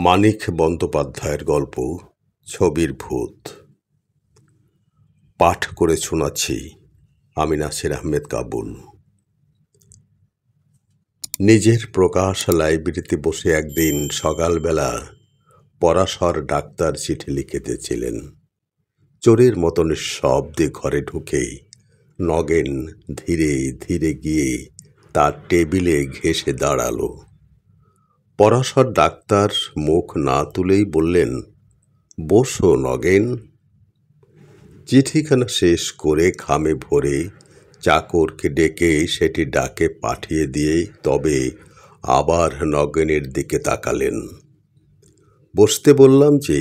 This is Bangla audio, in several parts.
মানিক বন্দ্যোপাধ্যায়ের গল্প ছবির ভূত। পাঠ করে শোনাচ্ছি আমি নাসির আহমেদ কাবুল। নিজের প্রকাশ লাইব্রেরিতে বসে একদিন সকালবেলা পরাশর ডাক্তার চিঠি লিখিতেছিলেন। চোরের মতন শব্দে ঘরে ঢুকেই নগেন ধীরে ধীরে গিয়ে তার টেবিলে ঘেঁষে দাঁড়ালো। পরাশর ডাক্তার মুখ না তুলেই বললেন, বসো নগেন। চিঠিখানা শেষ করে খামে ভরে চাকরকে ডেকে সেটি ডাকে পাঠিয়ে দিয়ে তবে আবার নগেনের দিকে তাকালেন। বসতে বললাম যে,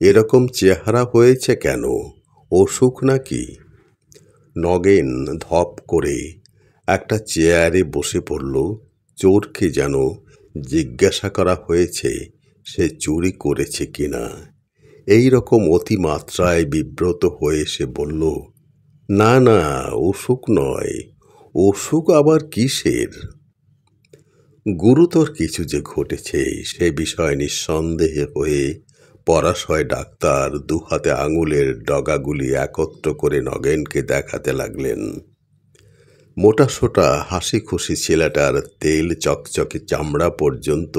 এরকম চেহারা হয়েছে কেন? অসুখ নাকি? নগেন ধপ করে একটা চেয়ারে বসে পড়ল। চোরকে যেন জিজ্ঞাসা করা হয়েছে সে চুরি করেছে কিনা। এই রকম অতিমাত্রায় বিব্রত হয়ে সে বলল, না না, অসুখ নয়। অসুখ আবার কিসের? গুরুতর কিছু যে ঘটেছে সে বিষয়ে নিঃসন্দেহে হয়ে পরাশয় ডাক্তার দুহাতে আঙুলের ডগাগুলি একত্র করে নগেনকে দেখাতে লাগলেন। মোটাসোটা হাসি খুশি ছেলেটার তেল চকচকে চামড়া পর্যন্ত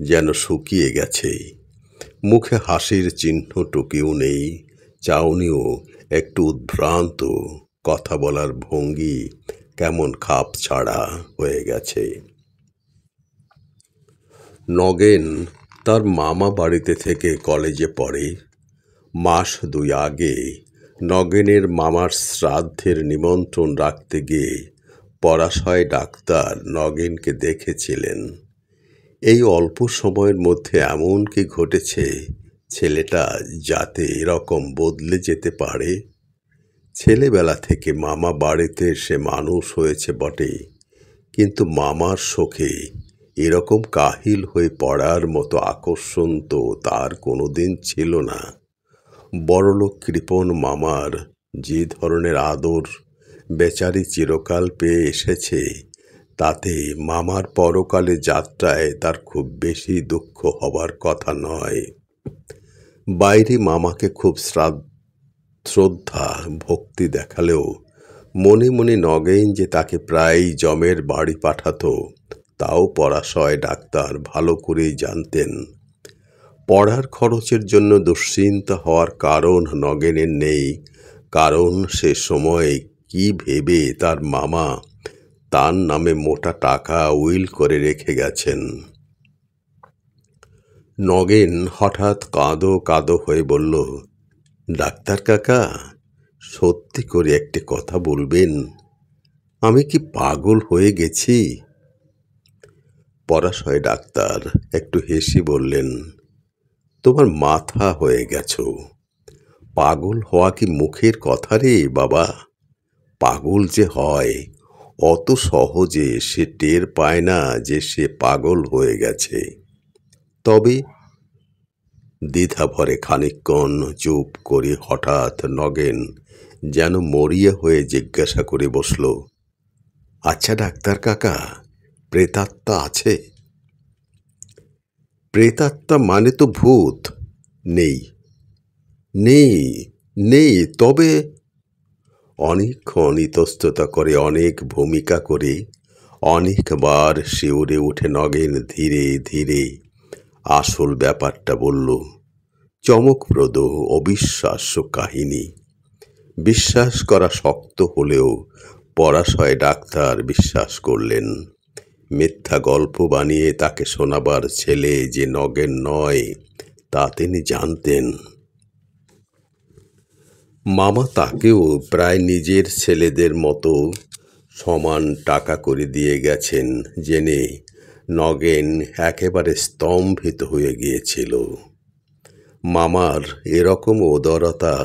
যেন শুকিয়ে গেছে। মুখে হাসির চিহ্নটুকুও নেই, চাউনিও একটু উদ্ভ্রান্ত, কথা বলার ভঙ্গি কেমন খাপ ছাড়া হয়ে গেছে। নগেন তার মামা বাড়িতে থেকে কলেজে পড়ে। মাস দুই আগে নগেনের মামার শ্রাদ্ধের নিমন্ত্রণ রাখতে গিয়ে পরাশয় ডাক্তার নগেনকে দেখেছিলেন। এই অল্প সময়ের মধ্যে এমন কি ঘটেছে ছেলেটা যাতে এরকম বদলে যেতে পারে? ছেলেবেলা থেকে মামা বাড়িতে সে মানুষ হয়েছে বটে, কিন্তু মামার শোকে এরকম কাহিল হয়ে পড়ার মতো আকর্ষণ তো তার কোনোদিন ছিল না। বড়লোক কৃপণ মামার যে ধরনের আদর বেচারি চিরকাল পেয়ে এসেছে, তাতে মামার পরকালে যাত্রায় তার খুব বেশি দুঃখ হবার কথা নয়। বাইরে মামাকে খুব শ্রদ্ধা ভক্তি দেখালেও মনে মনে নগেন যে তাকে প্রায় জমের বাড়ি পাঠাতো, তাও পরাশয় ডাক্তার ভালো করেই জানতেন। পড়ার খরচের জন্য দুশ্চিন্তা হওয়ার কারণ নগেনের নেই, কারণ সে সময় কি ভেবে তার মামা তার নামে মোটা টাকা উইল করে রেখে গেছেন। নগেন হঠাৎ কাঁদো কাঁদো হয়ে বলল, ডাক্তার কাকা, সত্যি করে একটি কথা বলবেন, আমি কি পাগল হয়ে গেছি? পরাশয় ডাক্তার একটু হেসে বললেন, তোমার মাথা হয়ে গেছ। পাগল হওয়া কি মুখের কথা রে বাবা? পাগল যে হয় অত সহজে সে টের পায় না যে সে পাগল হয়ে গেছে। তবে দ্বিধা ভরে খানিকক্ষণ চুপ করে হঠাৎ নগেন যেন মরিয়া হয়ে জিজ্ঞাসা করে বসল, আচ্ছা ডাক্তার কাকা, প্রেতাত্মা আছে? প্রেতাত্মা মানে তো ভূত? নেই নেই নেই। তবে অনেকক্ষণ ইতস্ততা করে অনেক ভূমিকা করে অনেকবার শিউরে উঠে নগেন ধীরে ধীরে আসল ব্যাপারটা বলল। চমকপ্রদ অবিশ্বাস্য কাহিনী। বিশ্বাস করা শক্ত হলেও পরাশয় ডাক্তার বিশ্বাস করলেন। মিথ্যা গল্প বানিয়ে তাকে শোনাবার ছেলে যে নগেন নয় তা তিনি জানতেন। মামা তাকেও প্রায় নিজের ছেলেদের মতো সমান টাকা করে দিয়ে গেছেন জেনে নগেন একেবারে স্তম্ভিত হয়ে গিয়েছিল। মামার এরকম উদারতা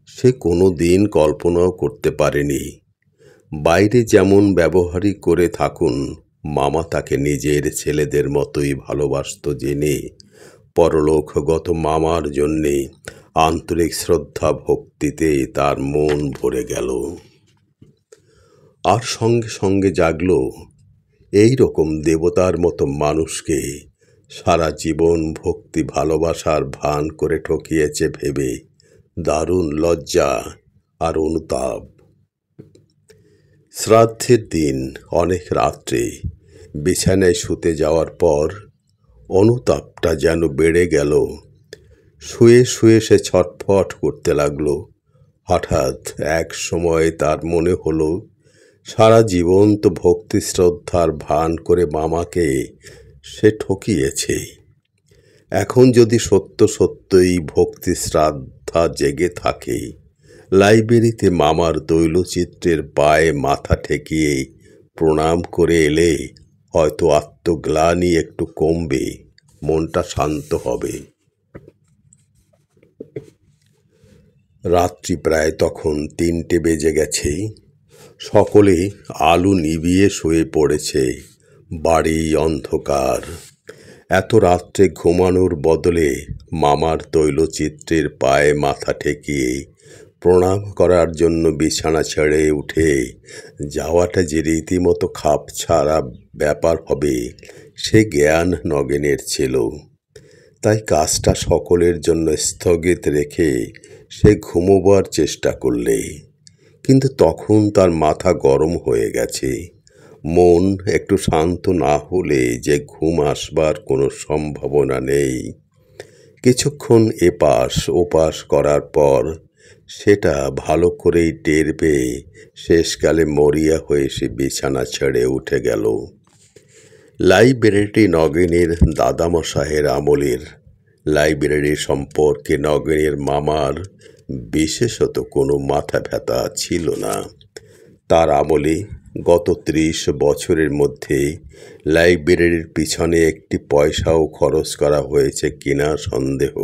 সে কোনো দিন কল্পনাও করতে পারেনি। বাইরে যেমন ব্যবহারই করে থাকুন, মামা তাকে নিজের ছেলেদের মতোই ভালোবাসত জেনে পরলোকগত মামার জন্যে আন্তরিক শ্রদ্ধা ভক্তিতে তার মন ভরে গেল। আর সঙ্গে সঙ্গে জাগল এই রকম দেবতার মতো মানুষকে সারা জীবন ভক্তি ভালোবাসার ভান করে ঠকিয়েছে ভেবে দারুণ লজ্জা আর অনুতাপ। শ্রাদ্ধের দিন অনেক রাত্রে বিছানায় শুতে যাওয়ার পর অনুতাপটা যেন বেড়ে গেল। শুয়ে শুয়ে সে ছটফট করতে লাগলো। হঠাৎ এক সময় তার মনে হলো, সারা জীবন তো ভক্তি শ্রদ্ধার ভান করে মামাকে সে ঠকিয়েছে। এখন যদি সত্য সত্যই ভক্তি শ্রদ্ধা জেগে থাকে, লাইব্রেরিতে মামার তৈলচিত্রের পায়ে মাথা ঠেকিয়ে প্রণাম করে এলে হয়তো আত্মগ্লানি একটু কমবে, মনটা শান্ত হবে। রাত্রি প্রায় তখন 3টে বেজে গেছে। সকলে আলো নিভিয়ে শুয়ে পড়েছে। বাড়ি অন্ধকার। এত রাত্রে ঘুমানোর বদলে মামার তৈলচিত্রের পায়ে মাথা ঠেকিয়ে প্রণাম করার জন্য বিছানা ছেড়ে উঠে যাওয়াটা যে রীতিমতো খাপছাড়া ব্যাপার হবে, সে জ্ঞান নগেনের ছিল। তাই কাজটা সকলের জন্য স্থগিত রেখে সে ঘুমোবার চেষ্টা করলে, কিন্তু তখন তার মাথা গরম হয়ে গেছে। মন একটু শান্ত না হলে যে ঘুম আসবার কোনো সম্ভাবনা নেই। কিছুক্ষণ এপাশ ওপাশ করার পর সেটা ভালো করেই টের পেয়ে শেষকালে মরিয়া হয়ে সে বিছানা ছেড়ে উঠে গেল। লাইব্রেরিটি নগেনের দাদামশাইয়ের আমলের। লাইব্রেরি সম্পর্কে নগেনের মামার বিশেষত কোনো মাথা ব্যথা ছিল না। তার আমলে গত 30 বছরের মধ্যে লাইব্রেরির পিছনে একটি পয়সাও খরচ করা হয়েছে কিনা সন্দেহ।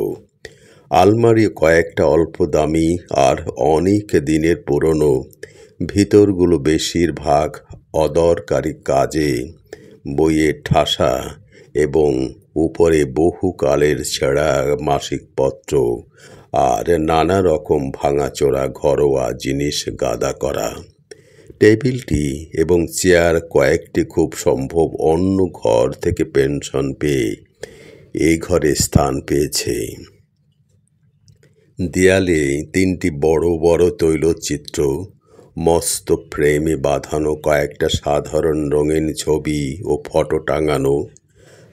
আলমারি কয়েকটা অল্প দামি আর অনেক দিনের পুরনো, ভিতরগুলো বেশিরভাগ অদরকারি কাজে, বইয়ের ঠাসা এবং উপরে বহুকালের ছেঁড়া মাসিকপত্র আর নানা রকম ভাঙাচোরা ঘরোয়া জিনিস গাদা করা। টেবিলটি এবং চেয়ার কয়েকটি খুব সম্ভব অন্য ঘর থেকে পেনশন পেয়ে এই ঘরে স্থান পেয়েছে। দেয়ালে 3টি বড় বড় তৈলচিত্র, মস্ত ফ্রেমে বাঁধানো কয়েকটা সাধারণ রঙিন ছবি ও ফটো টাঙানো।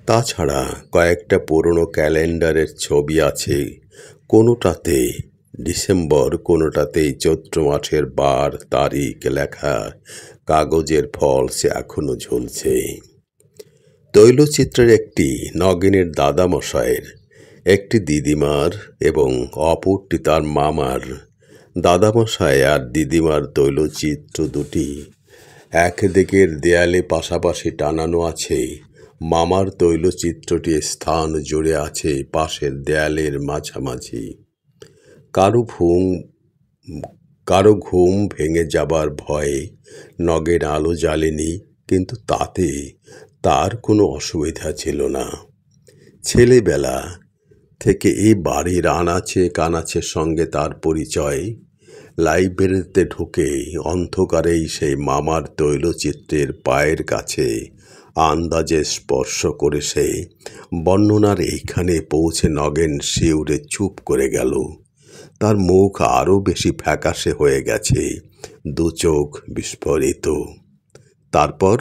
তাছাড়া কয়েকটা পুরনো ক্যালেন্ডারের ছবি আছে, কোনোটাতে ডিসেম্বর, কোনোটাতেই চৈত্র মাসের বার তারিখ লেখা কাগজের ফলস এখনো ঝুলছে। তৈলচিত্রের একটি নগেনের দাদামশাইয়ের, একটি দিদিমার এবং অপরটি তার মামার। দাদামশাই আর দিদিমার তৈলচিত্র দুটি একদিকের দেয়ালে পাশাপাশি টানানো আছে। মামার তৈলচিত্রটি স্থান জুড়ে আছে পাশের দেয়ালের মাঝামাঝি। কারো ঘুম ভেঙে যাবার ভয়ে নগেন আলো জ্বালেনি, কিন্তু তাতে তার কোনো অসুবিধা ছিল না। ছেলেবেলা থেকে এই বাড়ির আনাচে কানাচের সঙ্গে তার পরিচয়। লাইব্রেরিতে ঢুকে অন্ধকারেই সেই মামার তৈলচিত্রের পায়ের কাছে আন্দাজে স্পর্শ করে সে বর্ণনার এইখানে পৌঁছে নগেন শিউরে চুপ করে গেল। তার মুখ আরও বেশি ফ্যাকাশে হয়ে গেছে, দু চোখ বিস্ফোরিত। তারপর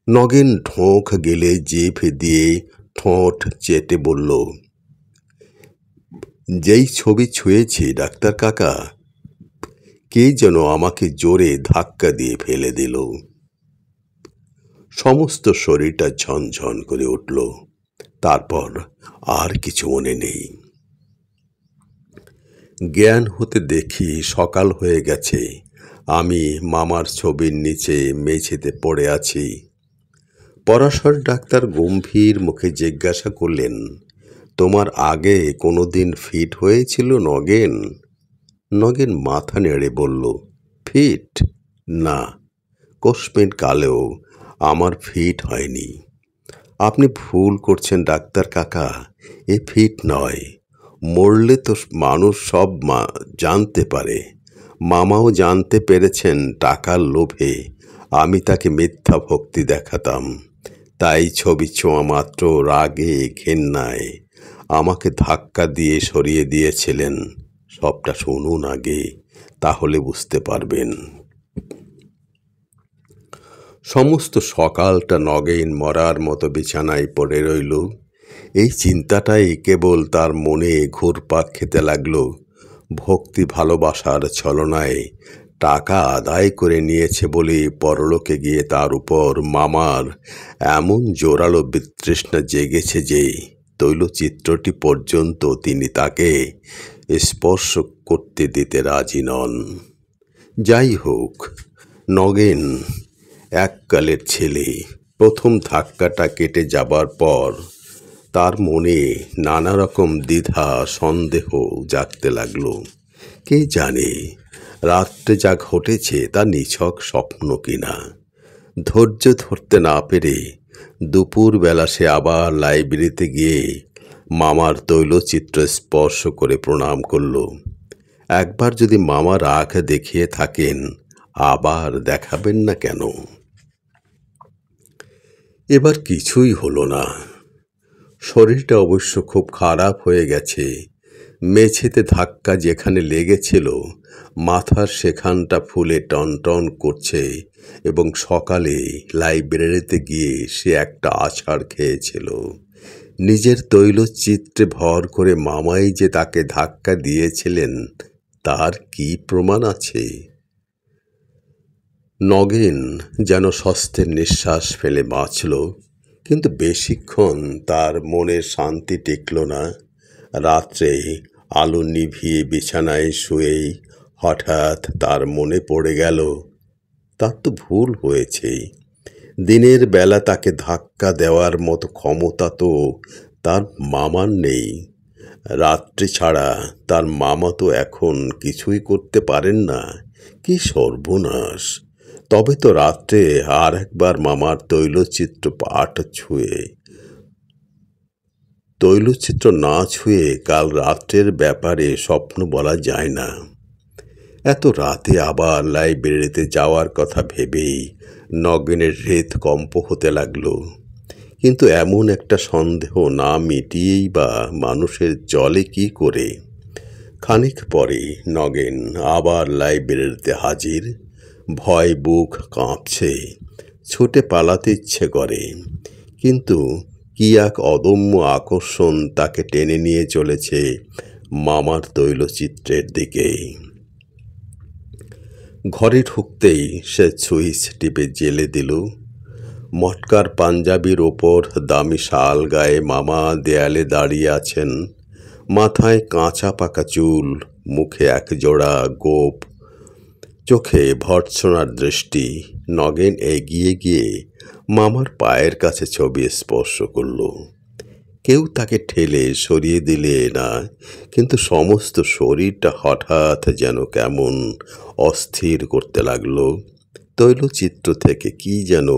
নগেন ঢোক গেলে জিভ দিয়ে ঠোঁট চেটে বলল, যেই ছবি ছুঁয়েছি ডাক্তার কাকা, কে যেন আমাকে জোরে ধাক্কা দিয়ে ফেলে দিল। সমস্ত শরীরটা ঝনঝন করে উঠল। তারপর আর কিছু মনে নেই। জ্ঞান হতে দেখি সকাল হয়ে গেছে। আমি মামার ছবির নিচে মেঝেতে পড়ে আছি। পরাশর ডাক্তার গম্ভীর মুখে জিজ্ঞাসা করলেন, তোমার আগে কোনোদিন ফিট হয়েছিল নগেন? নগেন মাথা নেড়ে বলল, ফিট? না, কোষপিণ্ড কালেও আমার ফিট হয়নি। আপনি ভুল করছেন ডাক্তার কাকা, এ ফিট নয়। মরলে তো মানুষ সব জানতে পারে। মামাও জানতে পেরেছেন টাকার লোভে আমি তাকে মিথ্যা ভক্তি দেখাতাম, তাই ছবি ছোঁয়া মাত্র রাগে ঘেন্নায় আমাকে ধাক্কা দিয়ে সরিয়ে দিয়েছিলেন। সবটা শুনুন আগে, তাহলে বুঝতে পারবেন। সমস্ত সকালটা নগেন মরার মতো বিছানায় পড়ে রইল। এই চিন্তাটাই কেবল তার মনে ঘুরপাক খেতে লাগলো। ভক্তি ভালোবাসার ছলনায় টাকা আদায় করে নিয়েছে বলে পরলোকে গিয়ে তার উপর মামার এমন জোরালো বিতৃষ্ণা জেগেছে যে তৈলচিত্রটি পর্যন্ত তিনি তাকে স্পর্শ করতে দিতে রাজি নন। যাই হোক, নগেন এককালের ছেলে। প্রথম ধাক্কাটা কেটে যাবার পর তার মনে নানা রকম দ্বিধা সন্দেহ জাগতে লাগলো। কে জানে রাত্রে যা ঘটেছে তা নিছক স্বপ্ন কিনা। ধৈর্য ধরতে না পেরে দুপুরবেলা সে আবার লাইব্রেরিতে গিয়ে মামার তৈলচিত্র স্পর্শ করে প্রণাম করল। একবার যদি মামা রাগ দেখিয়ে থাকেন, আবার দেখাবেন না কেন? এবার কিছুই হলো না। শরীরটা অবশ্য খুব খারাপ হয়ে গেছে। মেঝেতে ধাক্কা যেখানে লেগেছিল মাথার সেখানটা ফুলে টনটন করছে, এবং সকালে লাইব্রেরিতে গিয়ে সে একটা আছাড় খেয়েছিল। নিজের তৈলচিত্রে ভর করে মামাই যে তাকে ধাক্কা দিয়েছিলেন তার কি প্রমাণ আছে? নগেন যেন স্বস্তির নিঃশ্বাস ফেলে বাঁচল, কিন্তু বেশিক্ষণ তার মনের শান্তি টিকল না। রাত্রে আলো নিভিয়ে বিছানায় শুয়েই হঠাৎ তার মনে পড়ে গেল তার তো ভুল হয়েছে। দিনের বেলা তাকে ধাক্কা দেওয়ার মতো ক্ষমতা তো তার মামার নেই। রাত্রি ছাড়া তার মামা তো এখন কিছুই করতে পারেন না। কি সর্বনাশ! তবে তো রাত্রে আর একবার মামার তৈলচিত্র না ছুঁয়ে কাল রাত্রের ব্যাপারে স্বপ্ন বলা যায় না। এত রাতে আবার লাইব্রেরিতে যাওয়ার কথা ভেবেই নগেনের হৃদকম্প হতে লাগলো। কিন্তু এমন একটা সন্দেহ না মিটিয়েই বা মানুষের চলে কি করে? খানিক পরে নগেন আবার লাইব্রেরিতে হাজির। ভয় বুক কাঁপছে, ছুটে পালাতে ইচ্ছে করে, কিন্তু কি এক অদম্য আকর্ষণ তাকে টেনে নিয়ে চলেছে মামার তৈলচিত্রের দিকে। ঘরে ঢুকতেই সে সুইচ টিপে জ্বেলে দিল। মটকার পাঞ্জাবির ওপর দামি শাল গায়ে মামা দেয়ালে দাঁড়িয়ে আছেন। মাথায় কাঁচা পাকা চুল, মুখে একজোড়া গোঁফ, চোখে ভর্ৎসনার দৃষ্টি। নগেন এগিয়ে গিয়ে মামার পায়ের কাছে ছবি স্পর্শ করল। কেউ তাকে ঠেলে সরিয়ে দিলে না, কিন্তু সমস্ত শরীরটা হঠাৎ যেন কেমন অস্থির করতে লাগলো। তৈলচিত্র থেকে কি যেন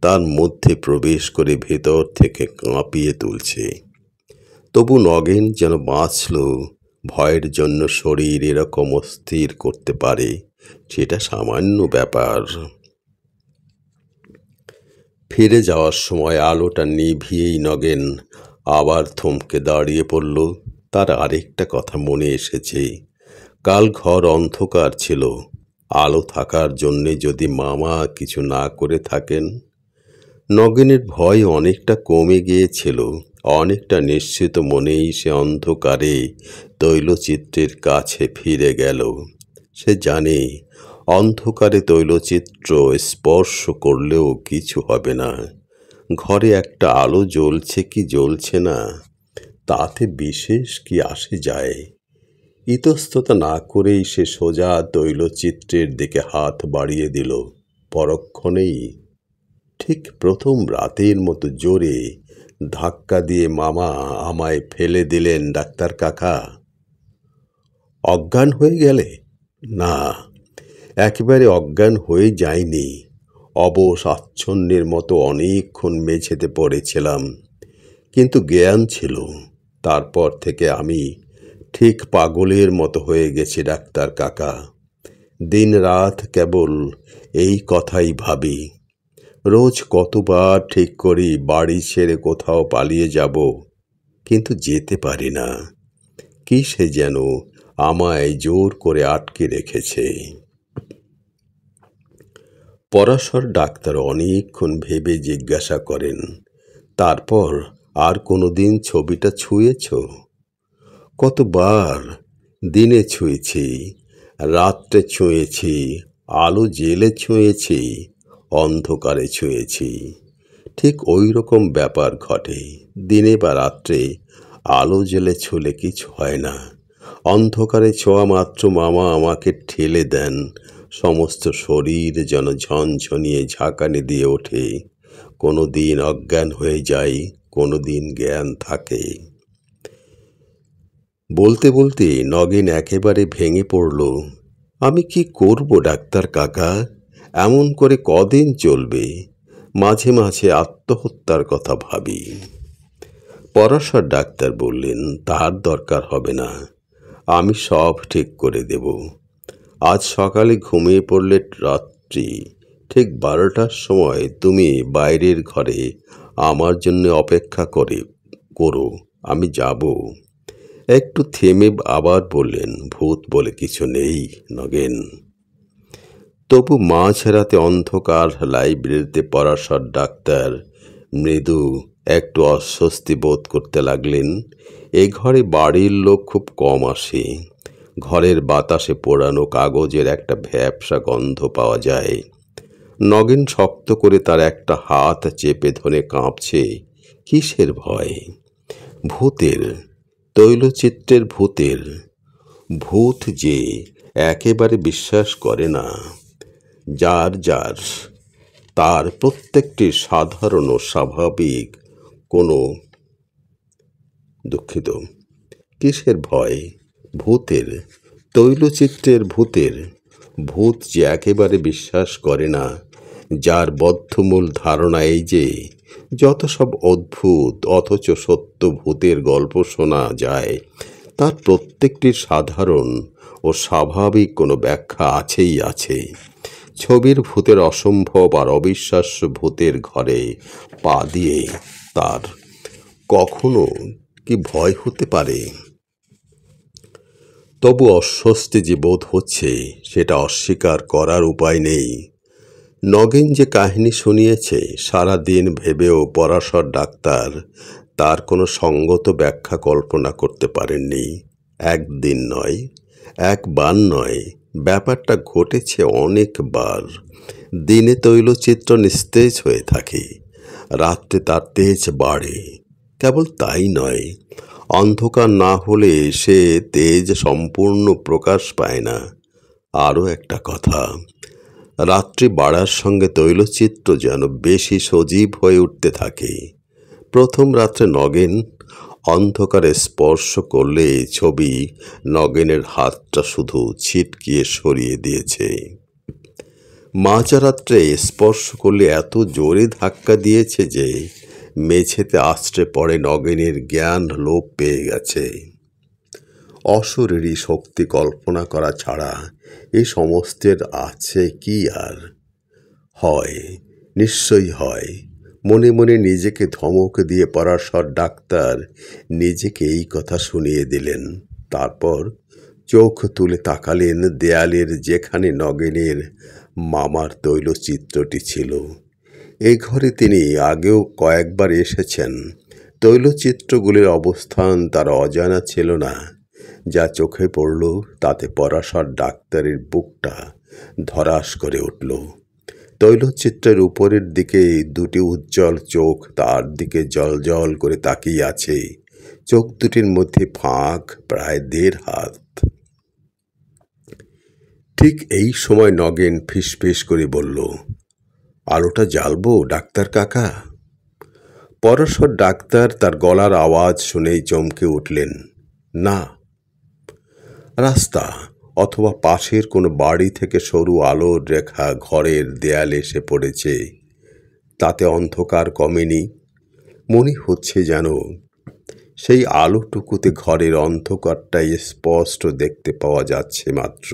তার মধ্যে প্রবেশ করে ভেতর থেকে কাঁপিয়ে তুলছে। তবু নগেন যেন বাঁচল। ভয়ের জন্য শরীর এরকম অস্থির করতে পারে, সেটা সামান্য ব্যাপার। ফিরে যাওয়ার সময় আলোটা নিভিয়েই নগেন আবার থমকে দাঁড়িয়ে পড়ল। তার আরেকটা কথা মনে এসেছে। কাল ঘর অন্ধকার ছিল। আলো থাকার জন্যে যদি মামা কিছু না করে থাকেন। নগেনের ভয় অনেকটা কমে গিয়েছিল। অনেকটা নিশ্চিত মনেই সে অন্ধকারে তৈলচিত্রের কাছে ফিরে গেল। সে জানে অন্ধকারে তৈলচিত্র স্পর্শ করলেও কিছু হবে না। ঘরে একটা আলো জ্বলছে কি জ্বলছে না, তাতে বিশেষ কি আসে যায়। ইতস্ততা না করেই সে সোজা তৈলচিত্রের দিকে হাত বাড়িয়ে দিল। পরক্ষণেই ঠিক প্রথম রাতের মতো জোরে ধাক্কা দিয়ে মামা আমায় ফেলে দিলেন। ডাক্তার কাকা, অজ্ঞান হয়ে গেলে? না, একেবারে অজ্ঞান হয়ে যায়নি। অবশ আচ্ছন্নের মতো অনেকক্ষণ মেঝেতে পড়েছিলাম, কিন্তু জ্ঞান ছিল। তারপর থেকে আমি ঠিক পাগলের মতো হয়ে গেছি ডাক্তার কাকা। দিন রাত কেবল এই কথাই ভাবি। রোজ কতবার ঠিক করি বাড়ি ছেড়ে কোথাও পালিয়ে যাব, কিন্তু যেতে পারি না। কি সে যেন আমায় জোর করে আটকে রেখেছে। পরাশর ডাক্তার অনেকক্ষণ ভেবে জিজ্ঞাসা করেন, তারপর আর কোনোদিন ছবিটা ছুঁয়েছ? কতবার! দিনে ছুঁয়েছি, রাত্রে ছুঁয়েছি, আলো জেলে ছুঁয়েছি, অন্ধকারে ছুঁয়েছি। ঠিক ওই রকম ব্যাপার ঘটে। দিনে বা রাত্রে আলো জেলে ছুঁলে কিছু হয় না। অন্ধকারে ছোঁয়া মাত্র মামা আমাকে ঠেলে দেন, সমস্ত শরীর যেন ঝনঝনিয়ে ঝাঁকানি দিয়ে ওঠে। কোনো দিন অজ্ঞান হয়ে যাই, কোনো দিন জ্ঞান থাকে। বলতে বলতে নগেন একেবারে ভেঙে পড়ল। আমি কি করব ডাক্তার কাকা? এমন করে কদিন চলবে? মাঝে মাঝে আত্মহত্যার কথা ভাবি। পরাশর ডাক্তার বললেন, তার দরকার হবে না, আমি সব ঠিক করে দেব। আজ সকালে ঘুমিয়ে পড়লে রাত্রি ঠিক 12টার সময় তুমি বাইরের ঘরে আমার জন্য অপেক্ষা করো, আমি যাব। একটু থেমে আবার বললেন, ভূত বলে কিছু নেই নগেন। তবু মাঝরাতে অন্ধকার লাইব্রেরিতে পরাশর ডাক্তার মৃদু একটু অস্বস্তি বোধ করতে লাগলেন। এ ঘরে বাড়ির লোক খুব কম আসে। ঘরের বাতাসে পোড়ানো কাগজের একটা ভ্যাপসা গন্ধ পাওয়া যায়। নগেন শক্ত করে তার একটা হাত চেপে ধরে কাঁপছে। কিসের ভয়? ভূতের, তৈলচিত্রের ভূতের। ভূত যে একেবারে বিশ্বাস করে না। যার যার তার প্রত্যেকটি সাধারণ ও স্বাভাবিক কোনো দুঃখিত। কিসের ভয়? ভূতের, তৈলচিত্রের ভূতের। ভূত যে একেবারে বিশ্বাস করে না, যার বদ্ধমূল ধারণা এই যে যত সব অদ্ভুত অথচ সত্য ভূতের গল্প শোনা যায়, তার প্রত্যেকটির সাধারণ ও স্বাভাবিক কোনো ব্যাখ্যা আছেই আছে। ছবির ভূতের অসম্ভব আর অবিশ্বাস্য ভূতের ঘরে পা দিয়ে তার কখনো কি ভয় হতে পারে? তবু অস্বস্তি যে বোধ হচ্ছে সেটা অস্বীকার করার উপায় নেই। নগেন যে কাহিনী শুনিয়েছে, সারা দিন ভেবেও পরাশর ডাক্তার তার কোনো সঙ্গত ব্যাখ্যা কল্পনা করতে পারেননি। একদিন নয়, একবার নয়, ব্যাপারটা ঘটেছে অনেকবার। দিনে তৈলচিত্র নিস্তেজ হয়ে থাকে, রাত্রে তার তেজ বাড়ে। কেবল তাই নয়, অন্ধকার না হলে সে তেজ সম্পূর্ণ প্রকাশ পায় না। আরও একটা কথা, রাত্রি বাড়ার সঙ্গে তৈলচিত্র যেন বেশি সজীব হয়ে উঠতে থাকে। প্রথম রাত্রে নগেন অন্ধকারে স্পর্শ করলে ছবি নগেনের হাতটা শুধু ছিটকিয়ে সরিয়ে দিয়েছে। মাঝরাত্রে স্পর্শ করলে এত জোরে ধাক্কা দিয়েছে যে মেঝেতে আছড়ে পড়ে নগেনের জ্ঞান লোপ পেয়ে গেছে। অশরীরী শক্তি কল্পনা করা ছাড়া এই সমস্তের আছে কি আর? হয়, নিশ্চয়ই হয়। মনে মনে নিজেকে ধমক দিয়ে পরাশর ডাক্তার নিজেকে এই কথা শুনিয়ে দিলেন। তারপর চোখ তুলে তাকালেন দেয়ালের যেখানে নগেনের মামার তৈলচিত্রটি ছিল। এই ঘরে তিনি আগেও কয়েকবার এসেছেন। তৈলচিত্রগুলির অবস্থান তার অজানা ছিল না। যা চোখে পড়ল তাতে পরাশর ডাক্তারের বুকটা ধড়াস করে উঠল। তৈলচিত্রের উপরের দিকে দুটি উজ্জ্বল চোখ তার দিকে জ্বলজ্বল করে তাকিয়ে আছে। চোখ দুটির মধ্যে ফাঁক প্রায় 1.5 হাত। ঠিক এই সময় নগেন ফিসফিস করে বলল, আলোটা জ্বালবো ডাক্তার কাকা? পরাশর ডাক্তার তার গলার আওয়াজ শুনেই চমকে উঠলেন। না। রাস্তা অথবা পাশের কোনো বাড়ি থেকে সরু আলোর রেখা ঘরের দেয়ালে এসে পড়েছে, তাতে অন্ধকার কমেনি। মনে হচ্ছে যেন সেই আলোটুকুতে ঘরের অন্ধকারটাই স্পষ্ট দেখতে পাওয়া যাচ্ছে মাত্র।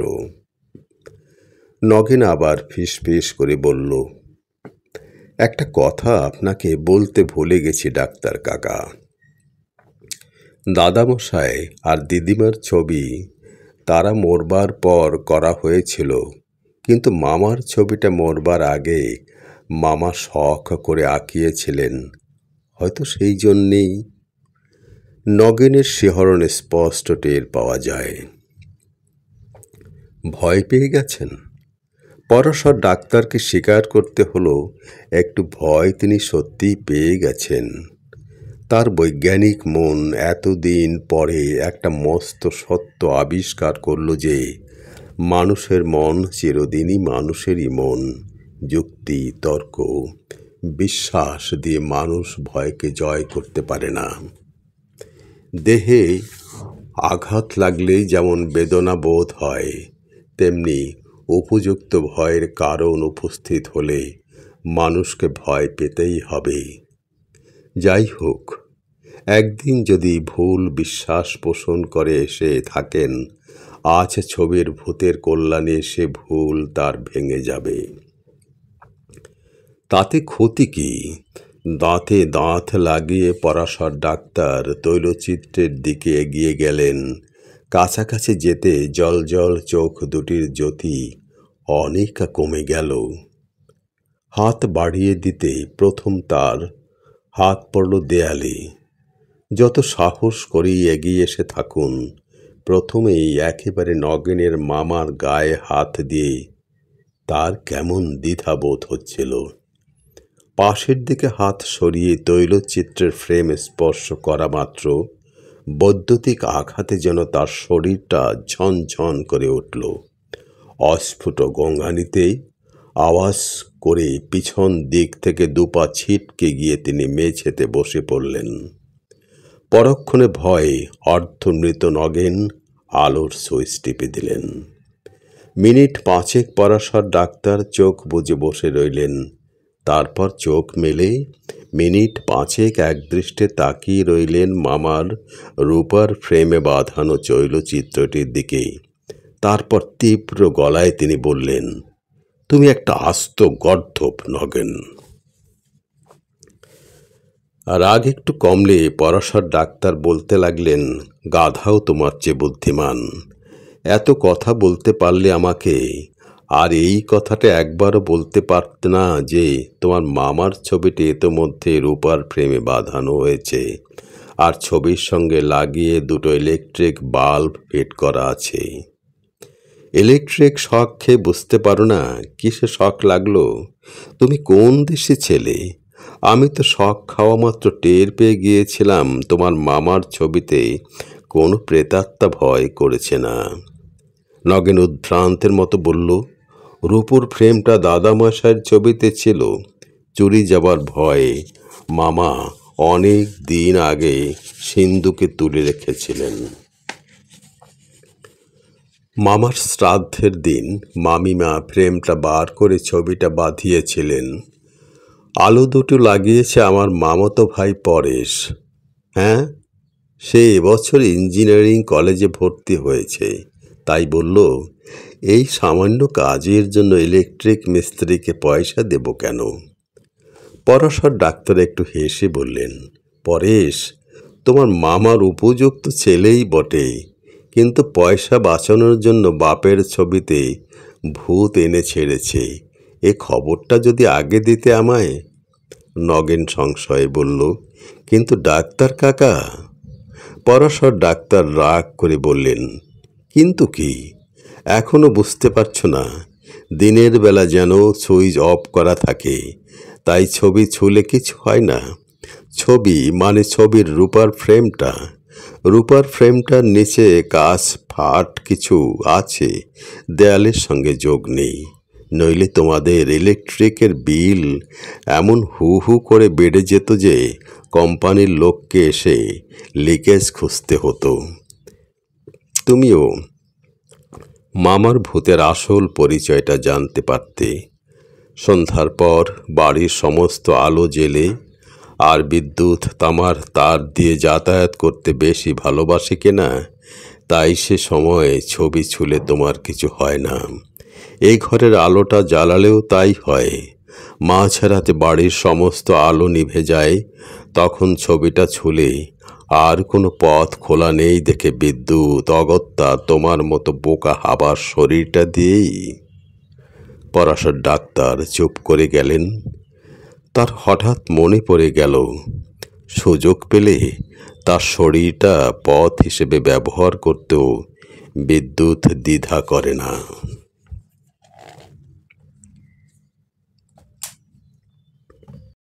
নগেন আবার ফিসফিস করে বলল, একটা কথা আপনাকে বলতে ভুলে গেছি ডাক্তার কাকা। দাদামশাই আর দিদিমার ছবি তারা মরবার পর করা হয়েছিল, কিন্তু মামার ছবিটা মরবার আগে মামা শখ করে আঁকিয়েছিলেন, হয়তো সেই জন্যেই। নগেনের শিহরণ স্পষ্ট টের পাওয়া যায়। ভয় পেয়ে গেছেন? পরশর ডাক্তারকে স্বীকার করতে হলো একটু ভয় তিনি সত্যিই পেয়ে গেছেন। তার বৈজ্ঞানিক মন এতদিন পরে একটা মস্ত সত্য আবিষ্কার করল যে মানুষের মন চিরদিনই মানুষেরই মন। যুক্তি, তর্ক, বিশ্বাস দিয়ে মানুষ ভয়কে জয় করতে পারে না। দেহে আঘাত লাগলেই যেমন বেদনা বোধ হয়, তেমনি উপযুক্ত ভয়ের কারণ উপস্থিত হলে মানুষকে ভয় পেতেই হবে। যাই হোক, একদিন যদি ভুল বিশ্বাস পোষণ করে এসে থাকেন, আজ ছবির ভূতের কল্যাণে সে ভুল তার ভেঙে যাবে। তাতে ক্ষতি কি? দাঁতে দাঁত লাগিয়ে পরাশর ডাক্তার তৈলচিত্রের দিকে এগিয়ে গেলেন। কাছাকাছি যেতে জল চোখ দুটির জ্যোতি অনেকটা কমে গেল। হাত বাড়িয়ে দিতে প্রথম তার হাত পড়ল দেয়ালে। যত সাহস করেই এগিয়ে এসে থাকুন, প্রথমেই একেবারে নগেনের মামার গায়ে হাত দিয়ে তার কেমন দ্বিধাবোধ হচ্ছিল। পাশের দিকে হাত সরিয়ে তৈলচিত্রের ফ্রেম স্পর্শ করা মাত্র বৈদ্যুতিক আঘাতে যেন তার শরীরটা ঝনঝন করে উঠল। অস্ফুট গঙ্গানিতে আওয়াজ করে পিছন দিক থেকে দুপা ছিটকে গিয়ে তিনি মেঝেতে বসে পড়লেন। পরক্ষণে ভয়ে অর্ধমৃত নগেন আলোর সুইচ টিপে দিলেন। মিনিট পাঁচেক পরাশর ডাক্তার চোখ বুজে বসে রইলেন। তারপর চোখ মেলে মিনিট পাঁচেক একদৃষ্টে তাকিয়ে রইলেন মামার রূপার ফ্রেমে বাঁধানো তৈলচিত্রটির দিকে। তারপর তীব্র গলায় তিনি বললেন, তুমি একটা আস্ত গর্দভ নগেন। রাগ একটু কমলে পরাশর ডাক্তার বলতে লাগলেন, গাধাও তোমার চেয়ে বুদ্ধিমান। এত কথা বলতে পারলে আমাকে, আর এই কথাটা একবারও বলতে পারত না যে তোমার মামার ছবিটি ইতোমধ্যে রূপার ফ্রেমে বাঁধানো হয়েছে, আর ছবির সঙ্গে লাগিয়ে দুটো ইলেকট্রিক বাল্ব ফিট করা আছে। ইলেকট্রিক শক খেয়ে বুঝতে পারো না কিসে শক লাগলো? তুমি কোন দেশে ছেলে? আমি তো শক খাওয়া মাত্র টের পেয়ে গিয়েছিলাম তোমার মামার ছবিতে কোনো প্রেতাত্মা ভয় করেছে না। নগেন উদ্ভ্রান্তের মতো বলল, রূপোর ফ্রেমটা দাদামশাইয়ের ছবিতে ছিল। চুরি যাবার ভয়ে মামা অনেক দিন আগে সিন্ধুকে তুলে রেখেছিলেন। মামার শ্রাদ্ধের দিন মামিমা ফ্রেমটা বার করে ছবিটা বাঁধিয়েছিলেন। আলো দুটো লাগিয়েছে আমার মামাতো ভাই পরেশ। হ্যাঁ, সে এবছর ইঞ্জিনিয়ারিং কলেজে ভর্তি হয়েছে। তাই বলল, এই সামান্য কাজের জন্য ইলেকট্রিক মিস্ত্রিকে পয়সা দেব কেন? পরাশর ডাক্তার একটু হেসে বললেন, পরেশ তোমার মামার উপযুক্ত ছেলেই বটে, কিন্তু পয়সা বাঁচানোর জন্য বাপের ছবিতে ভূত এনে ছেড়েছে। এ খবরটা যদি আগে দিতে আমায়। নগেন সংশয়ে বলল, কিন্তু ডাক্তার কাকা। পরাশর ডাক্তার রাগ করে বললেন, কিন্তু কি? এখনো বুঝতে পারছো না? দিনের বেলা যেন সুইচ অফ করা থাকে, তাই ছবি ছুলে কিছু হয় না। ছবি মানে ছবির রূপার ফ্রেমটা। রূপার ফ্রেমটার নিচে কাঁচ ফাট কিছু আছে, দেয়ালের সঙ্গে যোগ নেই। নইলে তোমাদের ইলেকট্রিকের বিল এমন হু হু করে বেড়ে যেত যে কোম্পানির লোককে এসে লিকেজ খুঁজতে হতো। তুমিও মামার ভূতের আসল পরিচয়টা জানতে পারতে। সন্ধ্যার পর বাড়ির সমস্ত আলো জ্বেলে আর বিদ্যুৎ তামার তার দিয়ে যাতায়াত করতে বেশি ভালোবাসে কিনা, তাই সে সময়ে ছবি ছুলে তোমার কিছু হয় না। এই ঘরের আলোটা জ্বালালেও তাই হয়। মাঝরাতে বাড়ির সমস্ত আলো নিভে যায়, তখন ছবিটা ছুলে আর কোনো পথ খোলা নেই দেখে বিদ্যুৎ অগত্যা তোমার মতো বোকা হাবার শরীরটা দিয়েই। পরাশর ডাক্তার চুপ করে গেলেন। তার হঠাৎ মনে পড়ে গেল, সুযোগ পেলে তার শরীরটা পথ হিসেবে ব্যবহার করতেও বিদ্যুৎ দ্বিধা করে না।